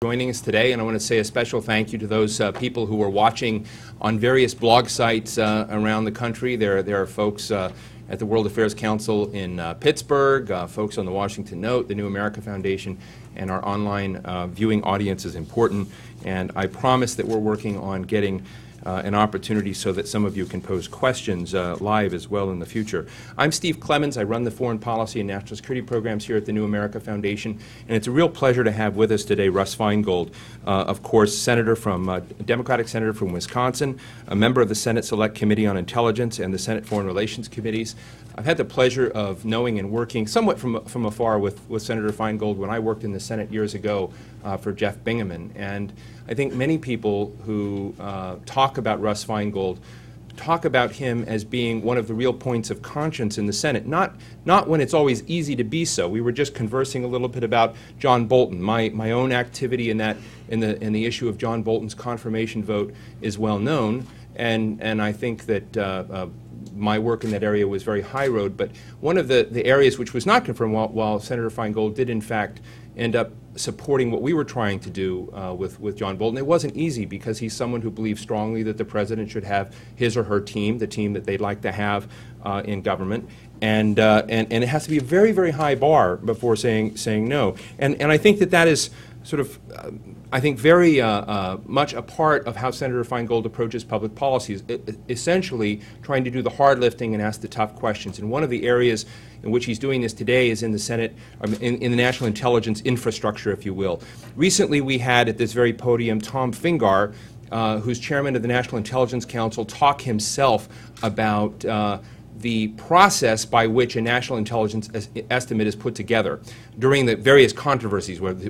Joining us today, and I want to say a special thank you to those people who are watching on various blog sites around the country. There are folks at the World Affairs Council in Pittsburgh, folks on the Washington Note, the New America Foundation, and our online viewing audience is important. And I promise that we're working on getting an opportunity so that some of you can pose questions live as well in the future. I'm Steve Clemens. I run the Foreign Policy and National Security programs here at the New America Foundation, and it's a real pleasure to have with us today Russ Feingold, of course, Democratic Senator from Wisconsin, a member of the Senate Select Committee on Intelligence and the Senate Foreign Relations Committees. I've had the pleasure of knowing and working somewhat from afar with Senator Feingold when I worked in the Senate years ago for Jeff Bingaman. And I think many people who talk about Russ Feingold talk about him as being one of the real points of conscience in the Senate, not when it's always easy to be so. We were just conversing a little bit about John Bolton. My own activity in the issue of John Bolton's confirmation vote is well known, and I think that my work in that area was very high road. But one of the areas which was not confirmed, while Senator Feingold did in fact end up supporting what we were trying to do with John Bolton, it wasn't easy because he's someone who believes strongly that the president should have his or her team, the team that they'd like to have in government, and it has to be a very, very high bar before saying no. And I think that is sort of, I think, very much a part of how Senator Feingold approaches public policies, essentially trying to do the hard lifting and ask the tough questions. And one of the areas in which he's doing this today is in the Senate, in the national intelligence infrastructure, if you will. Recently we had at this very podium Tom Fingar, who's chairman of the National Intelligence Council, talk himself about the process by which a national intelligence estimate is put together during the various controversies, whether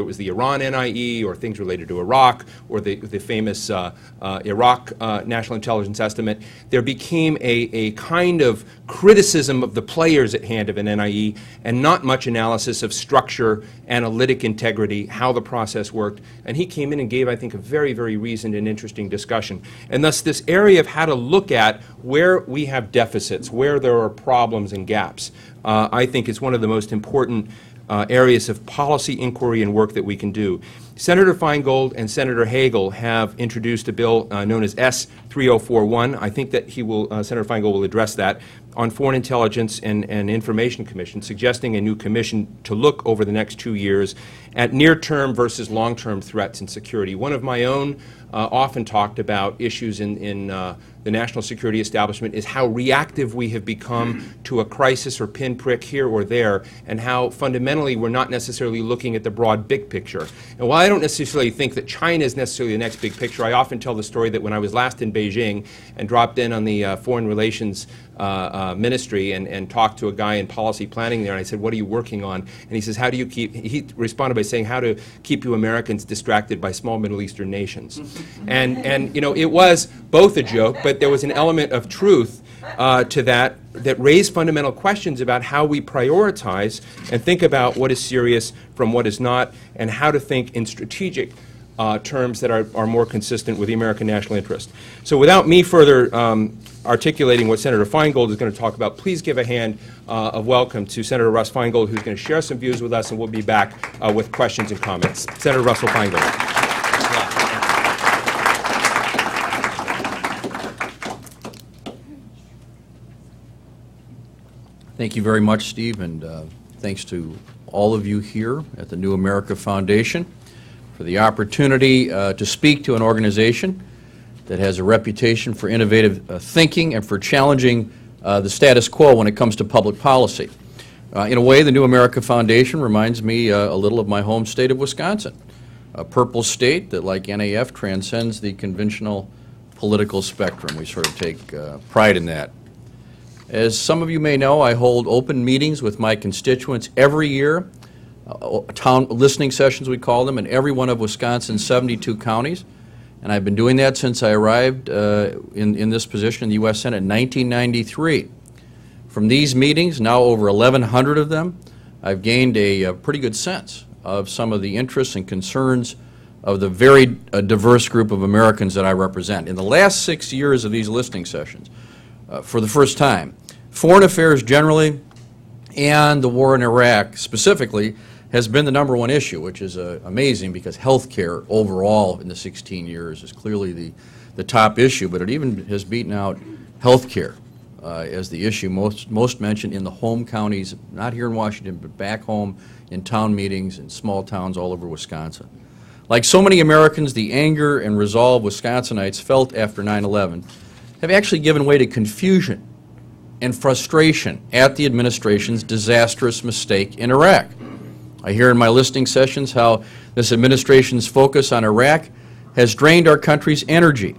it was the Iran NIE or things related to Iraq or the famous Iraq national intelligence estimate. There became a kind of criticism of the players at hand of an NIE and not much analysis of structure, analytic integrity, how the process worked. And he came in and gave, I think, a very, very reasoned and interesting discussion. And thus this area of how to look at where we have deficits, where there are problems and gaps, I think is one of the most important areas of policy inquiry and work that we can do. Senator Feingold and Senator Hagel have introduced a bill known as S-3041. I think that Senator Feingold will address that, on Foreign Intelligence and Information Commission, suggesting a new commission to look over the next 2 years at near-term versus long-term threats and security. One of my own often talked about issues in the national security establishment is how reactive we have become to a crisis or pinprick here or there, and how fundamentally we're not necessarily looking at the broad big picture. And while I don't necessarily think that China is necessarily the next big picture, I often tell the story that when I was last in Beijing and dropped in on the Foreign Relations Ministry and talked to a guy in policy planning there, and I said, "What are you working on?" And he says, he responded by saying, "How to keep you Americans distracted by small Middle Eastern nations." And you know, it was both a joke, but there was an element of truth to that raised fundamental questions about how we prioritize and think about what is serious from what is not, and how to think in strategic terms that are more consistent with the American national interest. So without me further articulating what Senator Feingold is going to talk about, please give a hand of welcome to Senator Russ Feingold, who's going to share some views with us, and we'll be back with questions and comments. Senator Russell Feingold. Thank you very much, Steve, and thanks to all of you here at the New America Foundation for the opportunity to speak to an organization that has a reputation for innovative thinking and for challenging the status quo when it comes to public policy. In a way, the New America Foundation reminds me a little of my home state of Wisconsin, a purple state that, like NAF, transcends the conventional political spectrum. We sort of take pride in that. As some of you may know, I hold open meetings with my constituents every year, town listening sessions we call them, in every one of Wisconsin's 72 counties. And I've been doing that since I arrived in this position in the U.S. Senate in 1993. From these meetings, now over 1,100 of them, I've gained a pretty good sense of some of the interests and concerns of the very diverse group of Americans that I represent. In the last 6 years of these listening sessions, for the first time, foreign affairs generally and the war in Iraq specifically has been the number one issue, which is amazing because health care overall in the 16 years is clearly the top issue, but it even has beaten out health care as the issue most mentioned in the home counties, not here in Washington, but back home in town meetings in small towns all over Wisconsin. Like so many Americans, the anger and resolve Wisconsinites felt after 9/11 have actually given way to confusion and frustration at the administration's disastrous mistake in Iraq. I hear in my listening sessions how this administration's focus on Iraq has drained our country's energy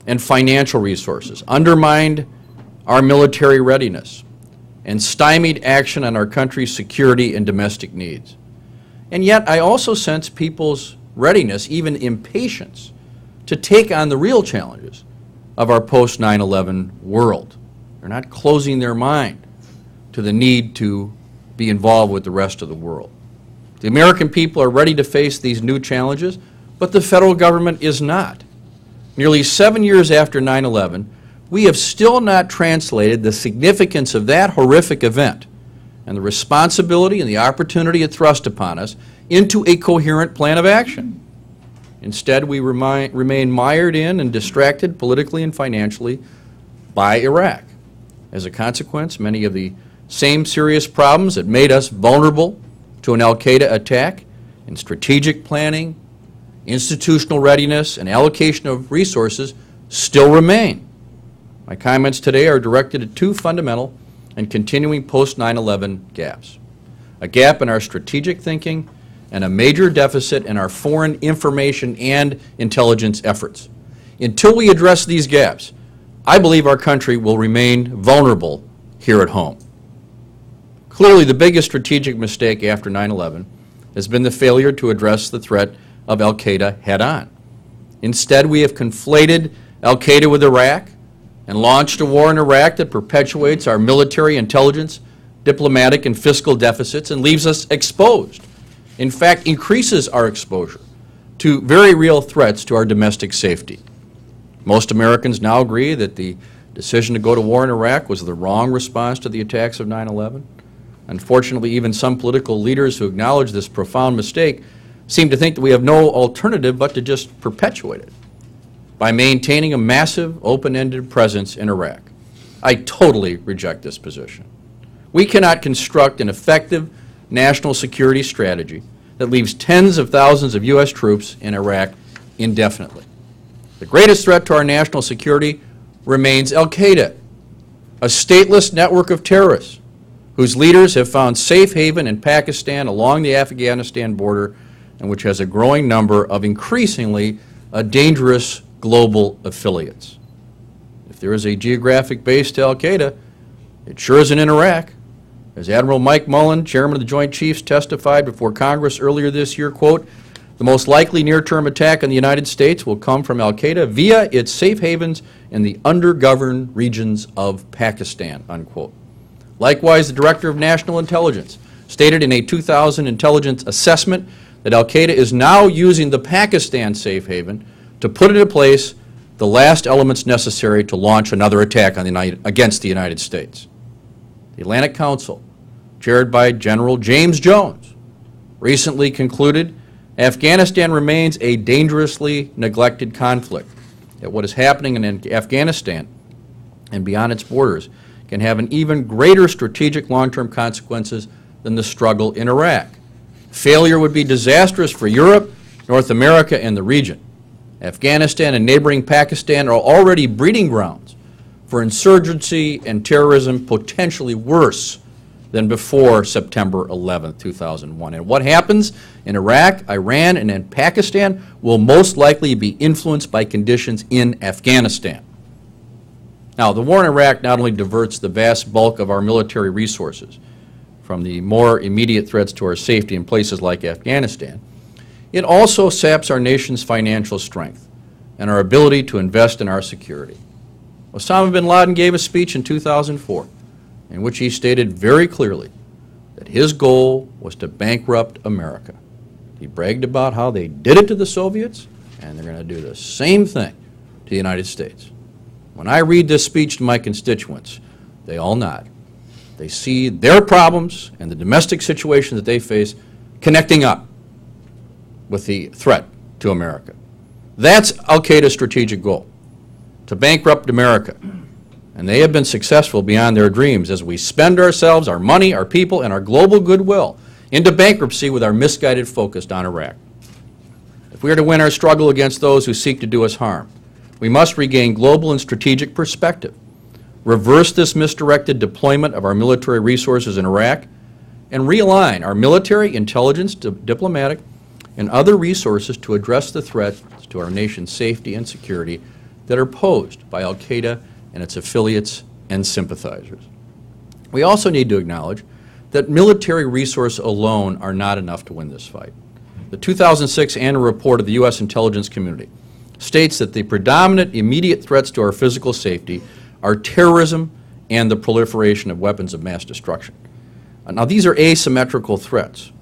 and financial resources, undermined our military readiness, and stymied action on our country's security and domestic needs. And yet I also sense people's readiness, even impatience, to take on the real challenges of our post-9/11 world. They're not closing their mind to the need to be involved with the rest of the world. The American people are ready to face these new challenges, but the federal government is not. Nearly 7 years after 9/11, we have still not translated the significance of that horrific event and the responsibility and the opportunity it thrust upon us into a coherent plan of action. Instead, we remain mired in and distracted politically and financially by Iraq. As a consequence, many of the same serious problems that made us vulnerable to an al-Qaeda attack in strategic planning, institutional readiness, and allocation of resources still remain. My comments today are directed at two fundamental and continuing post-9/11 gaps: a gap in our strategic thinking and a major deficit in our foreign information and intelligence efforts. Until we address these gaps, I believe our country will remain vulnerable here at home. Clearly, the biggest strategic mistake after 9/11 has been the failure to address the threat of al-Qaeda head-on. Instead, we have conflated al-Qaeda with Iraq and launched a war in Iraq that perpetuates our military, intelligence, diplomatic, and fiscal deficits and leaves us exposed. In fact, increases our exposure to very real threats to our domestic safety. Most Americans now agree that the decision to go to war in Iraq was the wrong response to the attacks of 9/11. Unfortunately, even some political leaders who acknowledge this profound mistake seem to think that we have no alternative but to just perpetuate it by maintaining a massive, open-ended presence in Iraq. I totally reject this position. We cannot construct an effective national security strategy that leaves tens of thousands of U.S. troops in Iraq indefinitely. The greatest threat to our national security remains al-Qaeda, a stateless network of terrorists whose leaders have found safe haven in Pakistan along the Afghanistan border and which has a growing number of increasingly dangerous global affiliates. If there is a geographic base to al-Qaeda, it sure isn't in Iraq. As Admiral Mike Mullen, chairman of the Joint Chiefs, testified before Congress earlier this year, quote, "The most likely near-term attack on the United States will come from al-Qaeda via its safe havens in the undergoverned regions of Pakistan," unquote. Likewise, the Director of National Intelligence stated in a 2000 intelligence assessment that al-Qaeda is now using the Pakistan safe haven to put into place the last elements necessary to launch another attack on against the United States. The Atlantic Council, chaired by General James Jones, recently concluded Afghanistan remains a dangerously neglected conflict, that what is happening in Afghanistan and beyond its borders can have an even greater strategic long-term consequences than the struggle in Iraq. Failure would be disastrous for Europe, North America, and the region. Afghanistan and neighboring Pakistan are already breeding grounds for insurgency and terrorism potentially worse than before September 11, 2001. And what happens in Iraq, Iran, and in Pakistan will most likely be influenced by conditions in Afghanistan. Now, the war in Iraq not only diverts the vast bulk of our military resources from the more immediate threats to our safety in places like Afghanistan, it also saps our nation's financial strength and our ability to invest in our security. Osama bin Laden gave a speech in 2004 in which he stated very clearly that his goal was to bankrupt America. He bragged about how they did it to the Soviets, and they're going to do the same thing to the United States. When I read this speech to my constituents, they all nod. They see their problems and the domestic situation that they face connecting up with the threat to America. That's al-Qaeda's strategic goal, to bankrupt America. And they have been successful beyond their dreams as we spend ourselves, our money, our people, and our global goodwill into bankruptcy with our misguided focus on Iraq. If we are to win our struggle against those who seek to do us harm, we must regain global and strategic perspective, reverse this misdirected deployment of our military resources in Iraq, and realign our military, intelligence, diplomatic, and other resources to address the threats to our nation's safety and security that are posed by al-Qaeda and its affiliates and sympathizers. We also need to acknowledge that military resources alone are not enough to win this fight. The 2006 annual report of the U.S. intelligence community states that the predominant immediate threats to our physical safety are terrorism and the proliferation of weapons of mass destruction. Now, these are asymmetrical threats.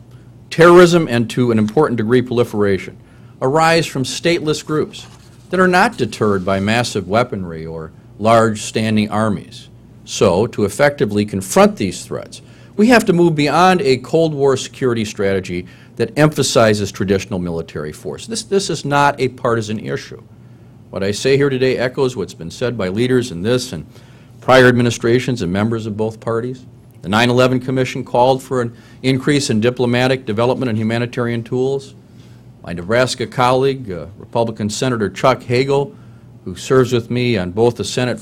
Terrorism and, to an important degree, proliferation arise from stateless groups that are not deterred by massive weaponry or large standing armies. So, to effectively confront these threats, we have to move beyond a Cold War security strategy that emphasizes traditional military force. This is not a partisan issue. What I say here today echoes what's been said by leaders in this and prior administrations and members of both parties. The 9/11 Commission called for an increase in diplomatic development and humanitarian tools. My Nebraska colleague, Republican Senator Chuck Hagel, who serves with me on both the Senate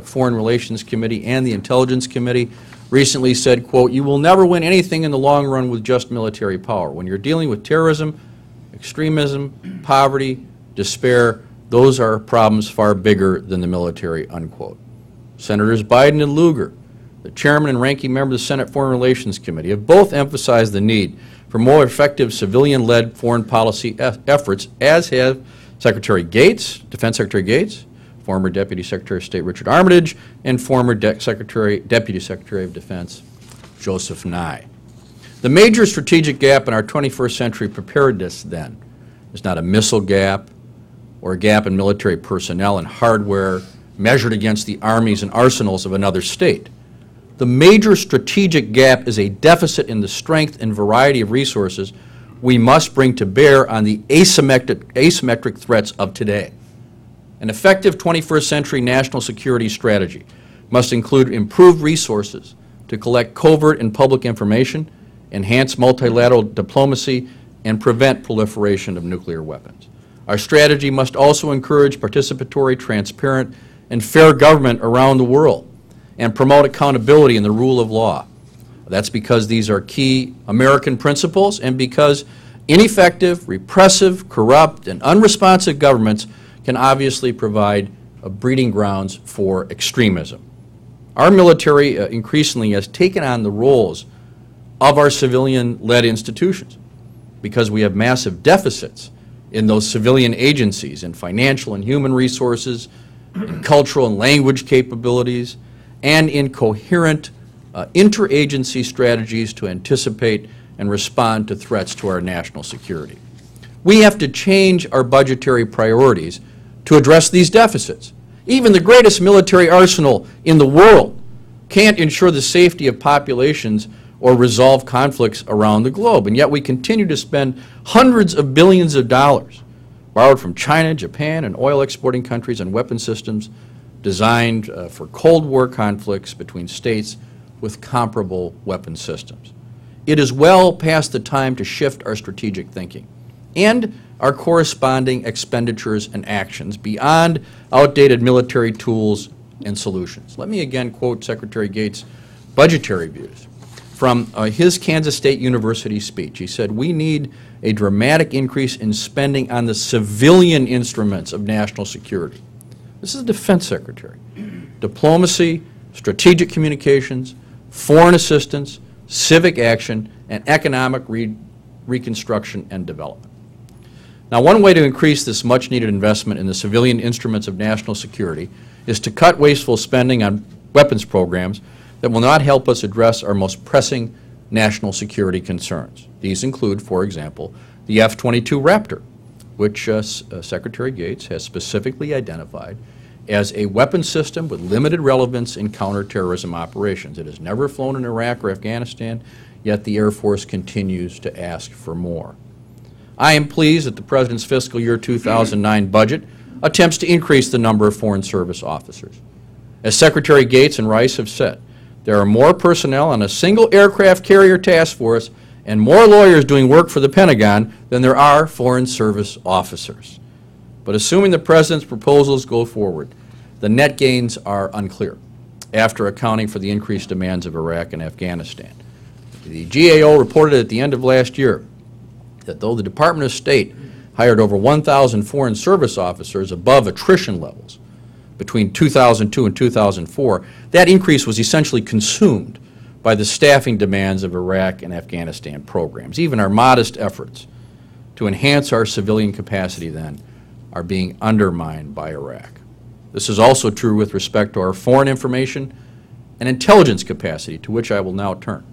Foreign Relations Committee and the Intelligence Committee, recently said, quote, "You will never win anything in the long run with just military power. When you're dealing with terrorism, extremism, poverty, despair, those are problems far bigger than the military," unquote. Senators Biden and Lugar, the chairman and ranking member of the Senate Foreign Relations Committee, have both emphasized the need for more effective civilian-led foreign policy efforts, as have Secretary Gates, Defense Secretary Gates, former Deputy Secretary of State Richard Armitage, and former Deputy Secretary of Defense Joseph Nye. The major strategic gap in our 21st century preparedness, then, is not a missile gap or a gap in military personnel and hardware measured against the armies and arsenals of another state. The major strategic gap is a deficit in the strength and variety of resources we must bring to bear on the asymmetric threats of today. An effective 21st century national security strategy must include improved resources to collect covert and public information, enhance multilateral diplomacy, and prevent proliferation of nuclear weapons. Our strategy must also encourage participatory, transparent, and fair government around the world and promote accountability and the rule of law. That's because these are key American principles and because ineffective, repressive, corrupt, and unresponsive governments can obviously provide breeding grounds for extremism. Our military increasingly has taken on the roles of our civilian-led institutions because we have massive deficits in those civilian agencies in financial and human resources, in cultural and language capabilities, and in coherent interagency strategies to anticipate and respond to threats to our national security. We have to change our budgetary priorities to address these deficits. Even the greatest military arsenal in the world can't ensure the safety of populations or resolve conflicts around the globe, and yet we continue to spend hundreds of billions of dollars borrowed from China, Japan, and oil-exporting countries on weapon systems designed for Cold War conflicts between states with comparable weapon systems. It is well past the time to shift our strategic thinking and our corresponding expenditures and actions beyond outdated military tools and solutions. Let me again quote Secretary Gates' budgetary views from his Kansas State University speech. He said, "We need a dramatic increase in spending on the civilian instruments of national security." This is the Defense Secretary. Diplomacy, strategic communications, foreign assistance, civic action, and economic reconstruction and development. Now, one way to increase this much-needed investment in the civilian instruments of national security is to cut wasteful spending on weapons programs that will not help us address our most pressing national security concerns. These include, for example, the F-22 Raptor, which Secretary Gates has specifically identified as a weapon system with limited relevance in counterterrorism operations. It has never flown in Iraq or Afghanistan. yet the Air Force continues to ask for more. I am pleased that the President's fiscal year 2009 budget attempts to increase the number of Foreign Service officers. As Secretary Gates and Rice have said, there are more personnel on a single aircraft carrier task force and more lawyers doing work for the Pentagon than there are Foreign Service officers. But assuming the President's proposals go forward, the net gains are unclear after accounting for the increased demands of Iraq and Afghanistan. The GAO reported at the end of last year that though the Department of State hired over 1,000 Foreign Service officers above attrition levels between 2002 and 2004, that increase was essentially consumed by the staffing demands of Iraq and Afghanistan programs. Even our modest efforts to enhance our civilian capacity then are being undermined by Iraq. This is also true with respect to our foreign information and intelligence capacity, to which I will now turn.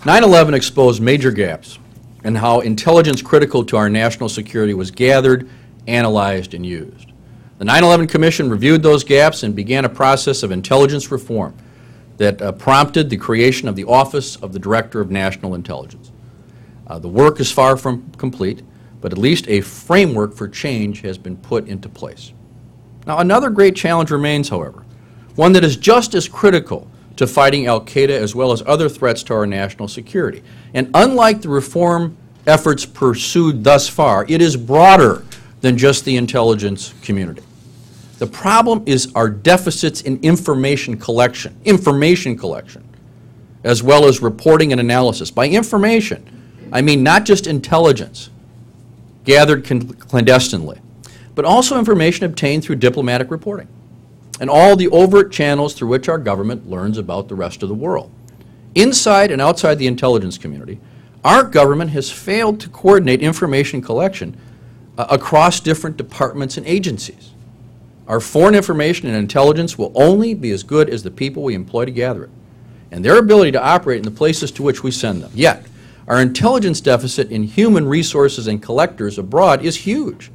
9/11 exposed major gaps in how intelligence critical to our national security was gathered, analyzed, and used. The 9/11 Commission reviewed those gaps and began a process of intelligence reform that prompted the creation of the Office of the Director of National Intelligence. The work is far from complete, but at least a framework for change has been put into place. Now, another great challenge remains, however, one that is just as critical to fighting al-Qaeda as well as other threats to our national security. And unlike the reform efforts pursued thus far, it is broader than just the intelligence community. The problem is our deficits in information collection, as well as reporting and analysis. By information, I mean not just intelligence gathered clandestinely, but also information obtained through diplomatic reporting and all the overt channels through which our government learns about the rest of the world. Inside and outside the intelligence community, our government has failed to coordinate information collection across different departments and agencies. Our foreign information and intelligence will only be as good as the people we employ to gather it and their ability to operate in the places to which we send them. Yet, our intelligence deficit in human resources and collectors abroad is huge.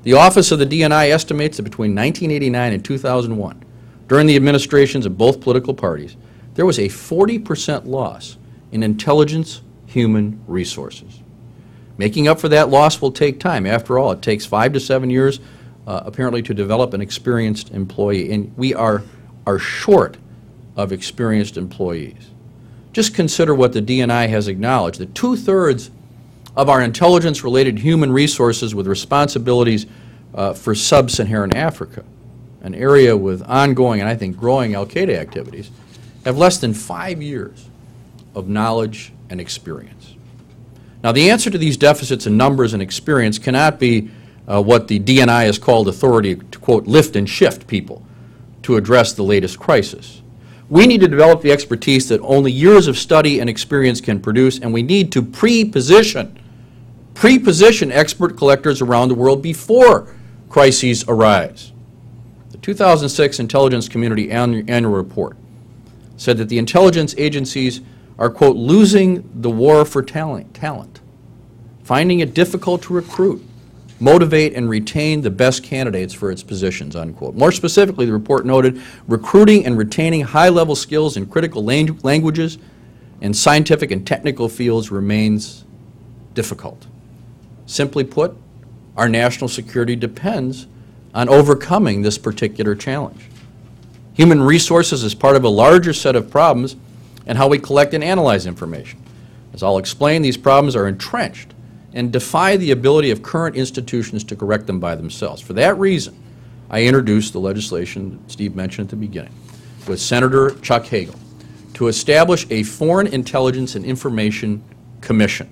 The Office of the DNI estimates that between 1989 and 2001, during the administrations of both political parties, there was a 40% loss in intelligence human resources. Making up for that loss will take time. After all, it takes 5 to 7 years, apparently, to develop an experienced employee, and we are short of experienced employees. Just consider what the DNI has acknowledged, that 2/3 of our intelligence-related human resources with responsibilities for sub-Saharan Africa, an area with ongoing and I think growing al-Qaeda activities, have less than 5 years of knowledge and experience. Now, the answer to these deficits in numbers and experience cannot be what the DNI has called authority to, quote, lift and shift people to address the latest crisis. We need to develop the expertise that only years of study and experience can produce, and we need to pre-position expert collectors around the world before crises arise. The 2006 Intelligence Community Annual Report said that the intelligence agencies are, quote, losing the war for talent, finding it difficult to recruit, motivate, and retain the best candidates for its positions, unquote. More specifically, the report noted recruiting and retaining high-level skills in critical languages and scientific and technical fields remains difficult. Simply put, our national security depends on overcoming this particular challenge. Human resources is part of a larger set of problems and how we collect and analyze information. As I'll explain, these problems are entrenched and defy the ability of current institutions to correct them by themselves. For that reason, I introduced the legislation that Steve mentioned at the beginning with Senator Chuck Hagel to establish a Foreign Intelligence and Information Commission.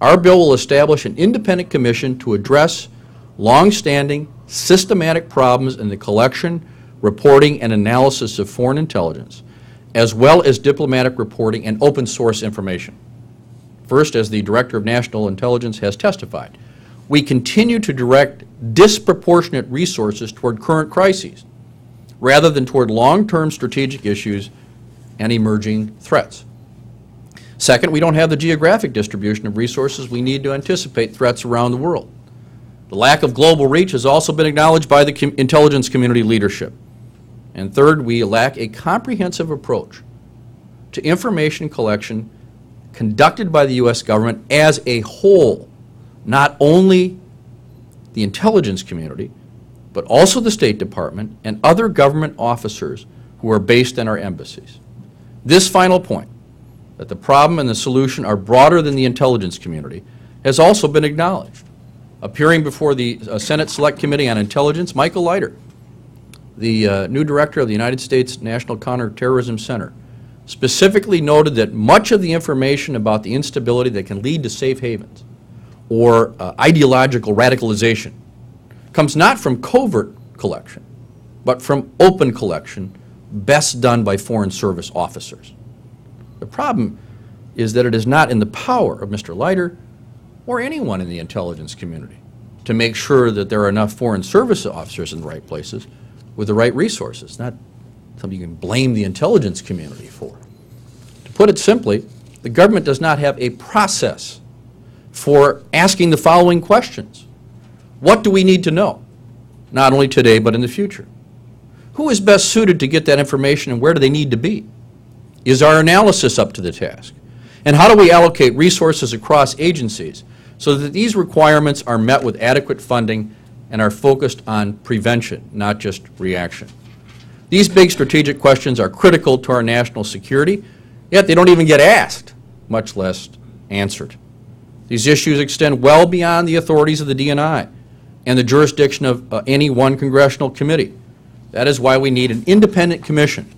Our bill will establish an independent commission to address long-standing, systematic problems in the collection, reporting, and analysis of foreign intelligence, as well as diplomatic reporting and open-source information. First, as the Director of National Intelligence has testified, we continue to direct disproportionate resources toward current crises rather than toward long-term strategic issues and emerging threats. Second, we don't have the geographic distribution of resources we need to anticipate threats around the world. The lack of global reach has also been acknowledged by the intelligence community leadership. And third, we lack a comprehensive approach to information collection conducted by the U.S. government as a whole, not only the intelligence community, but also the State Department and other government officers who are based in our embassies. This final point, that the problem and the solution are broader than the intelligence community, has also been acknowledged. Appearing before the Senate Select Committee on Intelligence, Michael Leiter, the new director of the United States National Counterterrorism Center, specifically noted that much of the information about the instability that can lead to safe havens or ideological radicalization comes not from covert collection, but from open collection, best done by Foreign Service officers. The problem is that it is not in the power of Mr. Leiter or anyone in the intelligence community to make sure that there are enough Foreign Service officers in the right places with the right resources, not something you can blame the intelligence community for. To put it simply, the government does not have a process for asking the following questions. What do we need to know, not only today but in the future? Who is best suited to get that information and where do they need to be? Is our analysis up to the task? And how do we allocate resources across agencies so that these requirements are met with adequate funding and are focused on prevention, not just reaction? These big strategic questions are critical to our national security, yet they don't even get asked, much less answered. These issues extend well beyond the authorities of the DNI and the jurisdiction of any one congressional committee. That is why we need an independent commission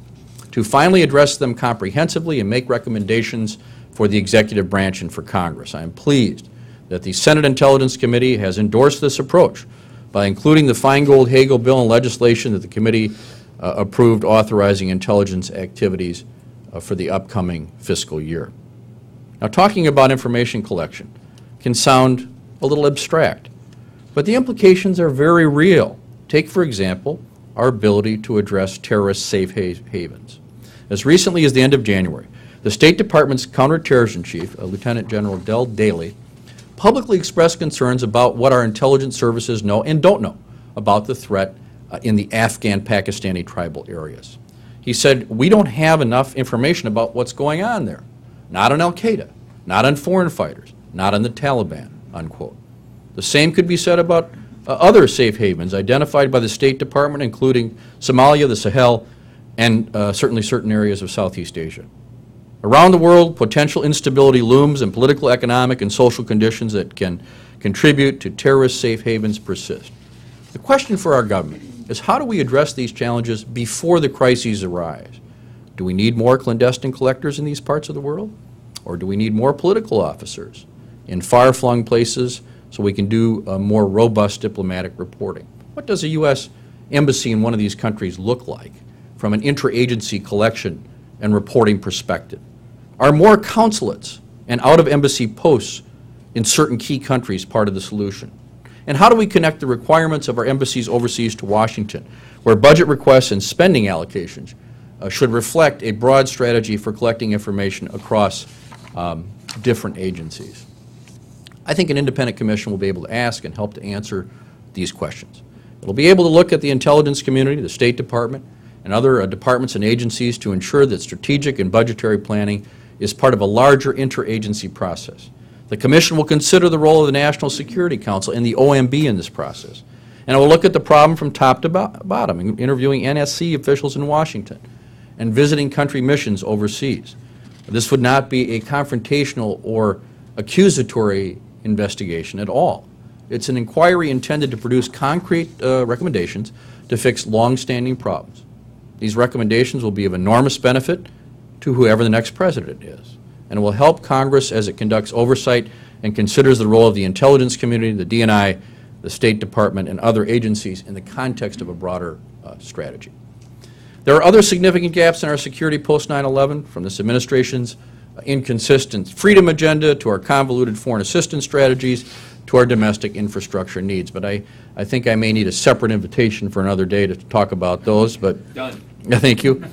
to finally address them comprehensively and make recommendations for the executive branch and for Congress. I am pleased that the Senate Intelligence Committee has endorsed this approach by including the Feingold-Hagel bill in legislation that the committee approved authorizing intelligence activities for the upcoming fiscal year. Now, talking about information collection can sound a little abstract, but the implications are very real. Take, for example, our ability to address terrorist safe havens. As recently as the end of January, the State Department's counterterrorism chief, Lieutenant General Del Daly, publicly expressed concerns about what our intelligence services know and don't know about the threat in the Afghan-Pakistani tribal areas. He said, we don't have enough information about what's going on there. Not on al-Qaeda, not on foreign fighters, not on the Taliban, unquote. The same could be said about other safe havens identified by the State Department, including Somalia, the Sahel, and certainly certain areas of Southeast Asia. Around the world, potential instability looms and political, economic, and social conditions that can contribute to terrorist safe havens persist. The question for our government is, how do we address these challenges before the crises arise? Do we need more clandestine collectors in these parts of the world? Or do we need more political officers in far-flung places so we can do more robust diplomatic reporting? What does a U.S. embassy in one of these countries look like from an interagency collection and reporting perspective? Are more consulates and out-of-embassy posts in certain key countries part of the solution? And how do we connect the requirements of our embassies overseas to Washington, where budget requests and spending allocations should reflect a broad strategy for collecting information across different agencies? I think an independent commission will be able to ask and help to answer these questions. It'll be able to look at the intelligence community, the State Department, and other departments and agencies to ensure that strategic and budgetary planning is part of a larger interagency process. The Commission will consider the role of the National Security Council and the OMB in this process. And it will look at the problem from top to bottom, interviewing NSC officials in Washington and visiting country missions overseas. This would not be a confrontational or accusatory investigation at all. It's an inquiry intended to produce concrete recommendations to fix long-standing problems. These recommendations will be of enormous benefit to whoever the next president is, and it will help Congress as it conducts oversight and considers the role of the intelligence community, the DNI, the State Department, and other agencies in the context of a broader strategy. There are other significant gaps in our security post 9/11, from this administration's inconsistent freedom agenda to our convoluted foreign assistance strategies to our domestic infrastructure needs. But I think I may need a separate invitation for another day to talk about those. But Done. Thank you.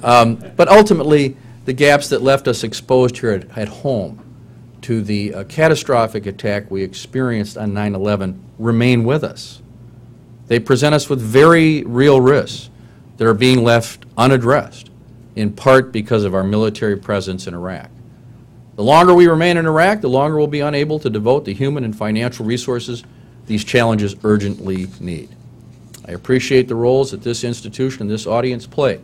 But ultimately, the gaps that left us exposed here at home to the catastrophic attack we experienced on 9/11 remain with us. They present us with very real risks that are being left unaddressed, in part because of our military presence in Iraq. The longer we remain in Iraq, the longer we'll be unable to devote the human and financial resources these challenges urgently need. I appreciate the roles that this institution and this audience play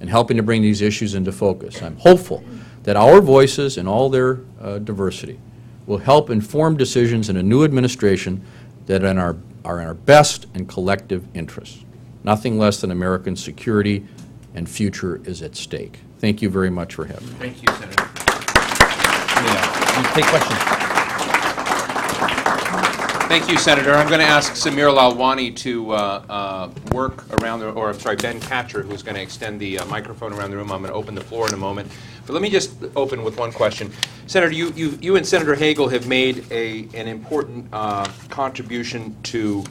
in helping to bring these issues into focus. I'm hopeful that our voices in all their diversity will help inform decisions in a new administration that are in our best and collective interests. Nothing less than American security and future is at stake. Thank you very much for having me. Thank you, Senator. Take questions. Thank you, Senator. I'm going to ask Samir Lalwani to work around the, or I'm sorry, Ben Catcher, who's going to extend the microphone around the room. I'm going to open the floor in a moment. But let me just open with one question. Senator, you and Senator Hagel have made an important contribution to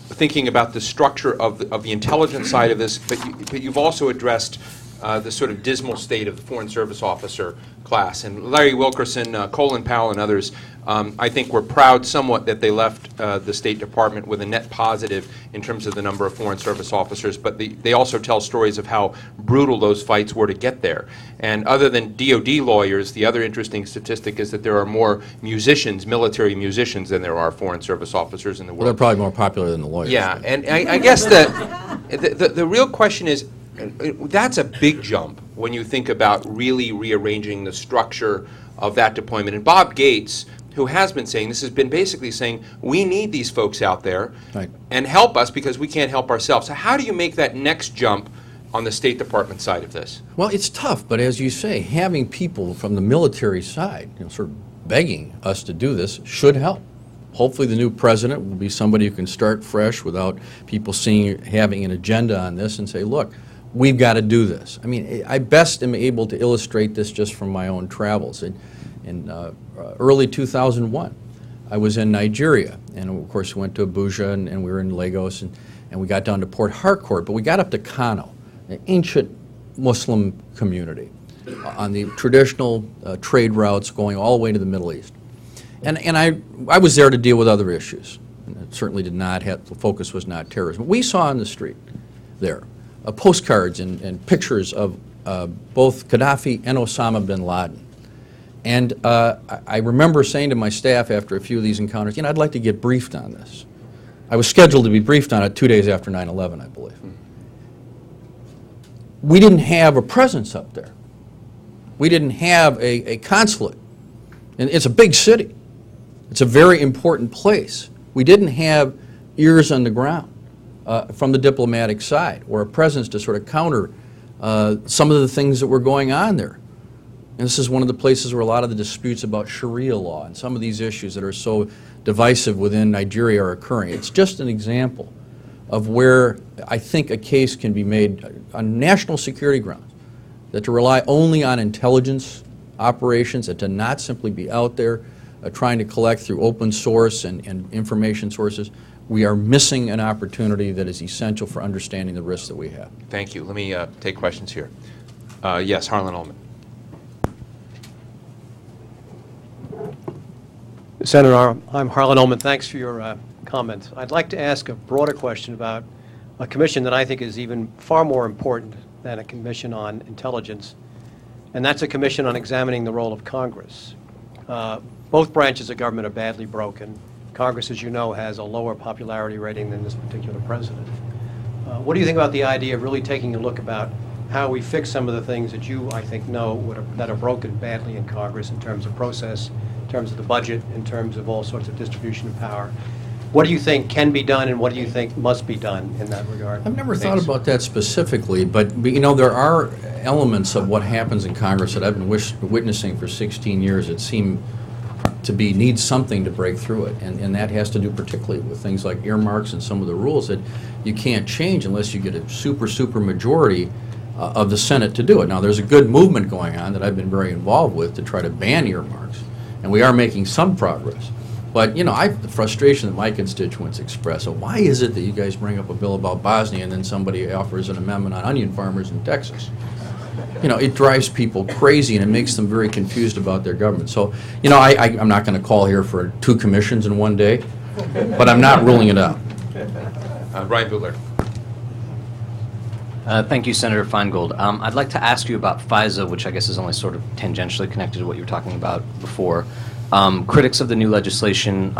thinking about the structure of the intelligence side of this, but you've also addressed the sort of dismal state of the Foreign Service officer class. And Larry Wilkerson, Colin Powell, and others, I think were proud somewhat that they left the State Department with a net positive in terms of the number of Foreign Service officers, but they also tell stories of how brutal those fights were to get there. And other than DOD lawyers, the other interesting statistic is that there are more musicians, military musicians, than there are Foreign Service officers in the world. Well, they're probably more popular than the lawyers. Yeah, and I guess the real question is, that's a big jump when you think about really rearranging the structure of that deployment. And Bob Gates, who has been saying, this has been basically saying, we need these folks out there and help us because we can't help ourselves. So how do you make that next jump on the State Department side of this? Well, it's tough, but as you say, having people from the military side, sort of begging us to do this should help. Hopefully the new president will be somebody who can start fresh without people having an agenda on this and say, look, we've got to do this. I mean, I best am able to illustrate this just from my own travels. In early 2001, I was in Nigeria, and of course went to Abuja, and we were in Lagos, and we got down to Port Harcourt, but we got up to Kano, an ancient Muslim community on the traditional trade routes going all the way to the Middle East. And I was there to deal with other issues. And it certainly did not have, the focus was not terrorism. We saw on the street there postcards and pictures of both Gaddafi and Osama bin Laden. And I remember saying to my staff after a few of these encounters, I'd like to get briefed on this. I was scheduled to be briefed on it 2 days after 9/11, I believe. We didn't have a presence up there. We didn't have a consulate. And it's a big city. It's a very important place. We didn't have ears on the ground from the diplomatic side, or a presence to sort of counter some of the things that were going on there. And this is one of the places where a lot of the disputes about Sharia law and some of these issues that are so divisive within Nigeria are occurring. It's just an example of where I think a case can be made on national security grounds, that to rely only on intelligence operations and to not simply be out there trying to collect through open source and information sources, we are missing an opportunity that is essential for understanding the risks that we have. Thank you. Let me take questions here. Yes, Harlan Ullman. Senator, I'm Harlan Ullman. Thanks for your comments. I'd like to ask a broader question about a commission that I think is even far more important than a commission on intelligence, and that's a commission on examining the role of Congress. Both branches of government are badly broken. Congress, as you know, has a lower popularity rating than this particular president. What do you think about the idea of really taking a look about how we fix some of the things that you, I think, know that are broken badly in Congress in terms of process, in terms of the budget, in terms of all sorts of distribution of power? What do you think can be done, and what do you think must be done in that regard? I've never thought about that specifically, but there are elements of what happens in Congress that I've been witnessing for 16 years that seem to need something to break through it, and that has to do particularly with things like earmarks and some of the rules that you can't change unless you get a super majority of the Senate to do it. Now, there's a good movement going on that I've been very involved with to try to ban earmarks, and we are making some progress. But, I have the frustration that my constituents express. So why is it that you guys bring up a bill about Bosnia and then somebody offers an amendment on onion farmers in Texas? It drives people crazy, and it makes them very confused about their government. So, I'm not going to call here for 2 commissions in one day, but I'm not ruling it out. Brian Butler. Thank you, Senator Feingold. I'd like to ask you about FISA, which I guess is only sort of tangentially connected to what you were talking about before. Critics of the new legislation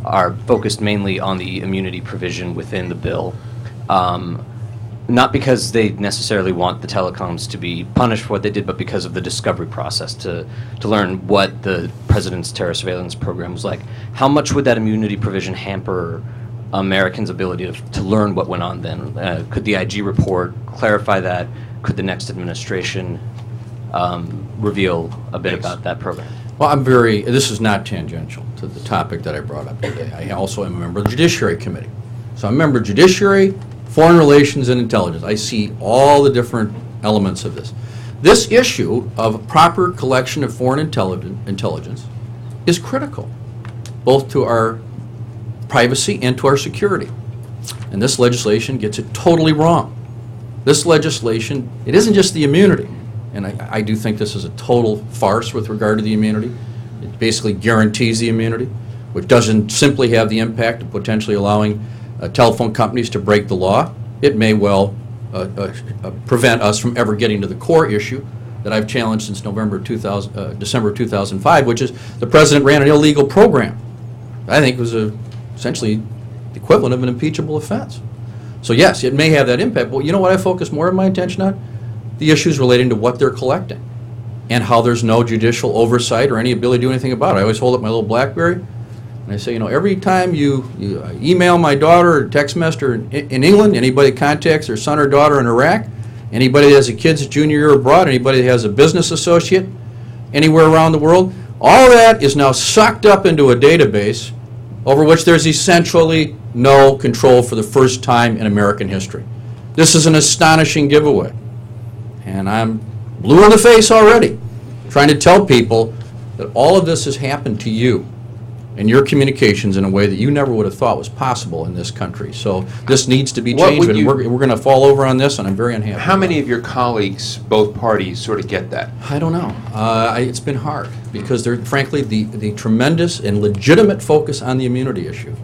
are focused mainly on the immunity provision within the bill. Not because they necessarily want the telecoms to be punished for what they did, but because of the discovery process to learn what the president's terror surveillance program was like. How much would that immunity provision hamper Americans' ability to learn what went on then? Could the IG report clarify that? Could the next administration reveal a bit about that program? Well, this is not tangential to the topic that I brought up today. I also am a member of the Judiciary Committee. So I'm a member of Judiciary, Foreign Relations, and Intelligence. I see all the different elements of this. This issue of proper collection of foreign intelligence is critical, both to our privacy and to our security. And this legislation gets it totally wrong. This legislation, it isn't just the immunity, and I do think this is a total farce with regard to the immunity. It basically guarantees the immunity, which doesn't simply have the impact of potentially allowing telephone companies to break the law. It may well prevent us from ever getting to the core issue that I've challenged since December 2005, which is the president ran an illegal program. I think it was essentially the equivalent of an impeachable offense. So yes, it may have that impact, but you know what I focus more of my attention on? The issues relating to what they're collecting and how there's no judicial oversight or any ability to do anything about it. I always hold up my little BlackBerry and I say, every time you email my daughter or text message in England, anybody contacts their son or daughter in Iraq, anybody that has a kid's junior year abroad, anybody that has a business associate anywhere around the world, all that is now sucked up into a database over which there's essentially no control for the first time in American history. This is an astonishing giveaway. And I'm blue in the face already, trying to tell people that all of this has happened to you and your communications in a way that you never would have thought was possible in this country. So this needs to be changed, and we're going to fall over on this, and I'm very unhappy. How many of your colleagues, both parties, sort of get that? I don't know. It's been hard because, frankly, the tremendous and legitimate focus on the immunity issue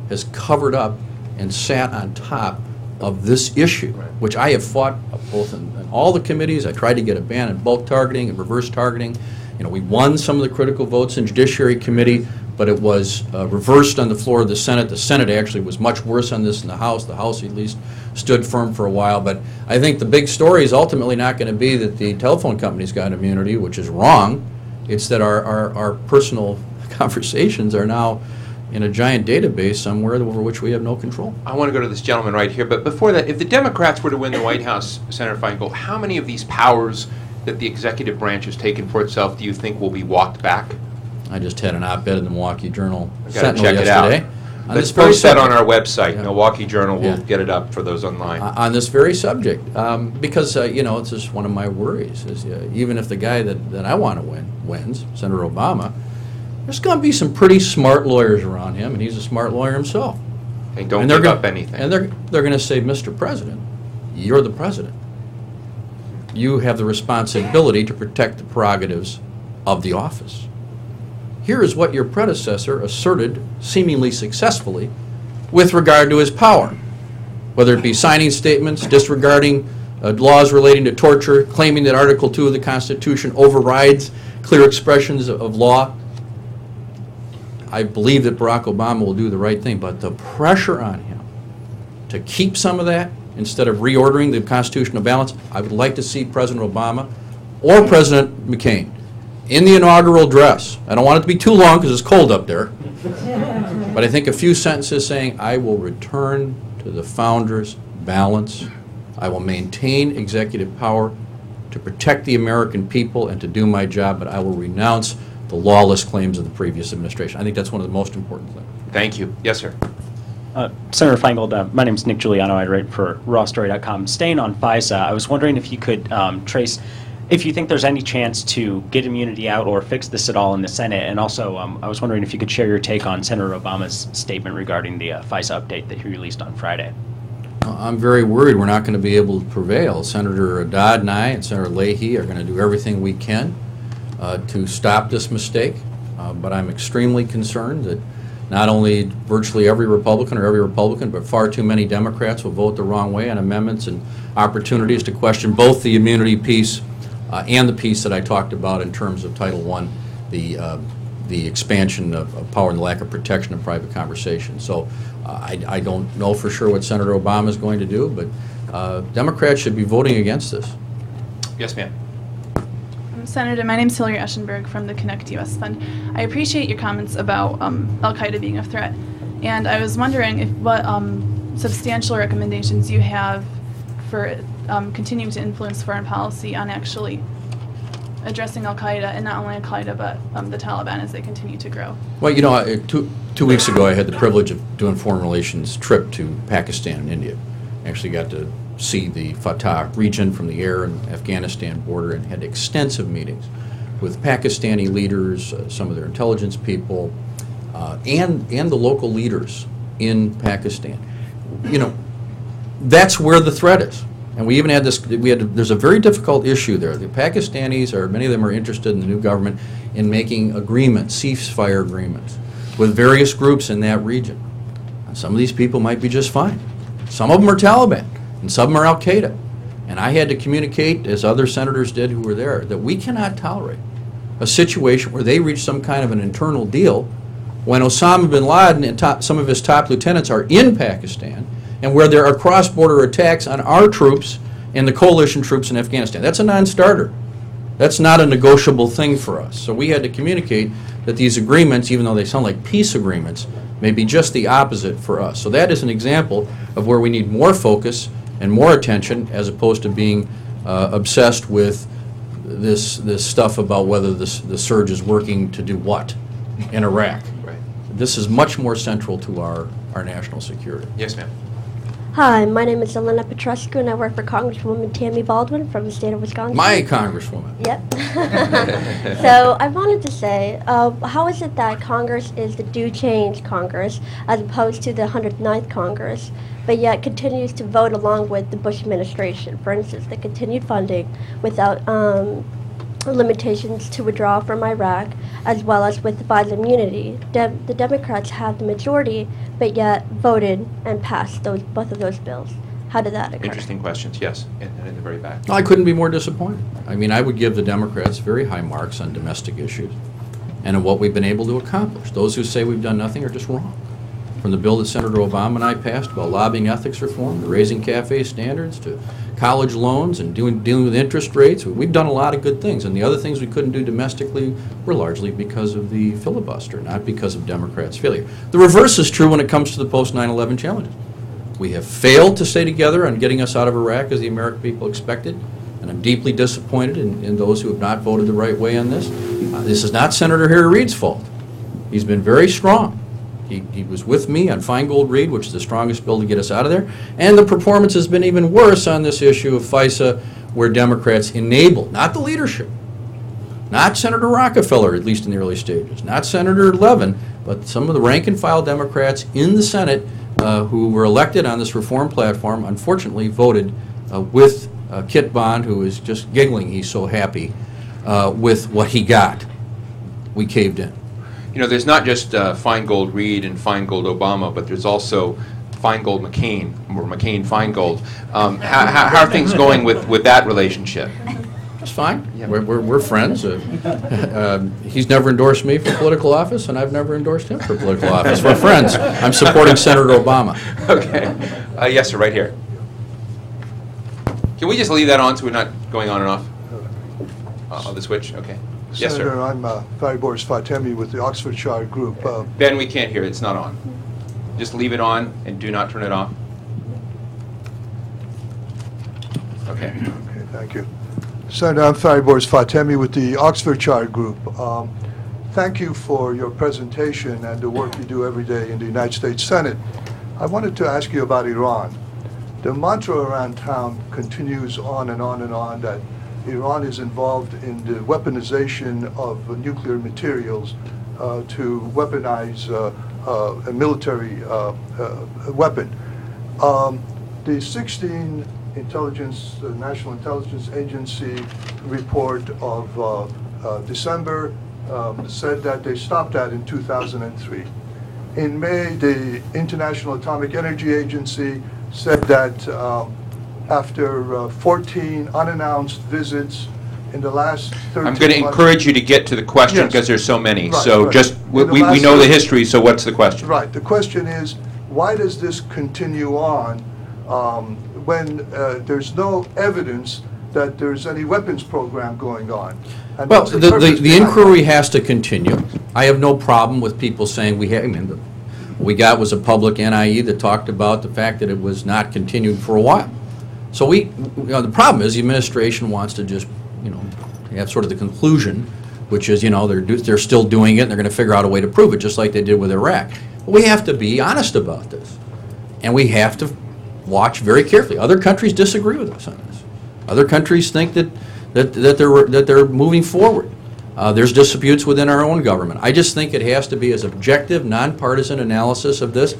has covered up and sat on top of this issue, which I have fought both in all the committees. I tried to get a ban on bulk targeting and reverse targeting. We won some of the critical votes in Judiciary Committee, but it was reversed on the floor of the Senate. The Senate actually was much worse on this than the House. The House at least stood firm for a while. But I think the big story is ultimately not going to be that the telephone companies got immunity, which is wrong. It's that our personal conversations are now in a giant database somewhere over which we have no control. I want to go to this gentleman right here, but before that, if the Democrats were to win the White House, Senator Feingold, how many of these powers that the executive branch has taken for itself do you think will be walked back? I just had an op-ed in the Milwaukee Journal Sentinel check yesterday. Let's post that on our website. Yeah. Milwaukee Journal will Yeah. get it up for those online. On this very subject, because it's just one of my worries is even if the guy that I want to wins, Senator Obama, there's going to be some pretty smart lawyers around him, and he's a smart lawyer himself. And don't give up anything. And they're going to say, Mr. President, you're the president. You have the responsibility to protect the prerogatives of the office. Here is what your predecessor asserted seemingly successfully with regard to his power, whether it be signing statements, disregarding laws relating to torture, claiming that Article 2 of the Constitution overrides clear expressions of law. I believe that Barack Obama will do the right thing, but the pressure on him to keep some of that instead of reordering the constitutional balance, I would like to see President Obama or President McCain in the inaugural address. I don't want it to be too long because it's cold up there, but I think a few sentences saying, I will return to the founders' balance. I will maintain executive power to protect the American people and to do my job, but I will renounce the lawless claims of the previous administration. I think that's one of the most important things. Thank you. Yes, sir. Senator Feingold, my name is Nick Giuliano. I write for rawstory.com. Staying on FISA, I was wondering if you could trace if you think there's any chance to get immunity out or fix this at all in the Senate. And also, I was wondering if you could share your take on Senator Obama's statement regarding the FISA update that he released on Friday. I'm very worried we're not going to be able to prevail. Senator Dodd and I and Senator Leahy are going to do everything we can to stop this mistake, but I'm extremely concerned that not only virtually every Republican, but far too many Democrats will vote the wrong way on amendments and opportunities to question both the immunity piece and the piece that I talked about in terms of Title I, the expansion of power and the lack of protection of private conversation. So I don't know for sure what Senator Obama is going to do, but Democrats should be voting against this. Yes, ma'am. Senator, my name is Hillary Eschenberg from the Connect U.S. Fund. I appreciate your comments about Al-Qaeda being a threat, and I was wondering what substantial recommendations you have for continuing to influence foreign policy on actually addressing Al-Qaeda, and not only Al-Qaeda, but the Taliban as they continue to grow. Well, you know, two weeks ago I had the privilege of doing foreign relations trip to Pakistan and India. I actually got to see the Fatah region from the air and Afghanistan border and had extensive meetings with Pakistani leaders, some of their intelligence people, and the local leaders in Pakistan. You know, that's where the threat is. And we even had this, there's a very difficult issue there. The Pakistanis, many of them are interested in the new government in making agreements, ceasefire agreements, with various groups in that region. Some of these people might be just fine. Some of them are Taliban, and some of them are Al-Qaeda. And I had to communicate, as other senators did who were there, that we cannot tolerate a situation where they reach some kind of an internal deal when Osama bin Laden and some of his top lieutenants are in Pakistan, and where there are cross-border attacks on our troops and the coalition troops in Afghanistan. That's a non-starter. That's not a negotiable thing for us. So we had to communicate that these agreements, even though they sound like peace agreements, may be just the opposite for us. So that is an example of where we need more focus and more attention, as opposed to being obsessed with this stuff about whether the surge is working to do what in Iraq. Right. This is much more central to our national security. Yes, ma'am. Hi, my name is Elena Petrescu, and I work for Congresswoman Tammy Baldwin from the state of Wisconsin. My Congresswoman. Yep. So I wanted to say, how is it that Congress is the do change Congress as opposed to the 109th Congress, but yet continues to vote along with the Bush administration? For instance, the continued funding without limitations to withdraw from Iraq, as well as with the FISA immunity. The Democrats have the majority, but yet voted and passed both of those bills. How did that occur? Interesting questions, yes, and in the very back. I couldn't be more disappointed. I mean, I would give the Democrats very high marks on domestic issues and on what we've been able to accomplish. Those who say we've done nothing are just wrong. From the bill that Senator Obama and I passed about lobbying ethics reform, to raising cafe standards, to college loans and dealing with interest rates, we've done a lot of good things. And the other things we couldn't do domestically were largely because of the filibuster, not because of Democrats' failure. The reverse is true when it comes to the post-9/11 challenges. We have failed to stay together on getting us out of Iraq as the American people expected, and I'm deeply disappointed in those who have not voted the right way on this. This is not Senator Harry Reid's fault. He's been very strong. He was with me on Feingold Reid, which is the strongest bill to get us out of there. And the performance has been even worse on this issue of FISA, where Democrats enabled, not the leadership, not Senator Rockefeller, at least in the early stages, not Senator Levin, but some of the rank-and-file Democrats in the Senate who were elected on this reform platform, unfortunately voted with Kit Bond, who is just giggling. He's so happy with what he got. We caved in. You know, there's not just Feingold Reid and Feingold Obama, but there's also Feingold McCain, or McCain Feingold. How are things going with that relationship? It's fine. Yeah. We're friends. He's never endorsed me for political office, and I've never endorsed him for political office. We're friends. I'm supporting Senator Obama. Okay. Yes, sir, right here. Can we just leave that on so we're not going on and off? The switch? Okay. Yes, Senator, sir. I'm Barry Boris Fatemi with the Oxfordshire Group. Ben, we can't hear it. It's not on. Just leave it on and do not turn it off. Okay. Okay, thank you. Senator, I'm Barry Boris Fatemi with the Oxfordshire Group. Thank you for your presentation and the work you do every day in the United States Senate. I wanted to ask you about Iran. The mantra around town continues on and on and on that Iran is involved in the weaponization of nuclear materials to weaponize a military weapon. The 16 National Intelligence Agency report of December said that they stopped that in 2003. In May, the International Atomic Energy Agency said that after 14 unannounced visits in the last 13 I'm going to months. encourage you to get to the question Yes. because there's so many. Right, So right. just, In the we last know the 13 history, so what's the question? Right. The question is, why does this continue on when there's no evidence that there's any weapons program going on? And Well, what's the purpose behind inquiry that? has to continue. I have no problem with people saying we have, I mean, what we got was a public NIE that talked about the fact that it was not continued for a while. So the problem is the administration wants to just, have sort of the conclusion, which is, they're still doing it and they're going to figure out a way to prove it, just like they did with Iraq. But we have to be honest about this. And we have to watch very carefully. Other countries disagree with us on this. Other countries think that they're moving forward. There's disputes within our own government. I just think it has to be as objective, nonpartisan analysis of this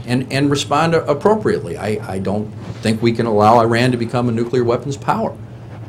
and respond appropriately. I don't think we can allow Iran to become a nuclear weapons power.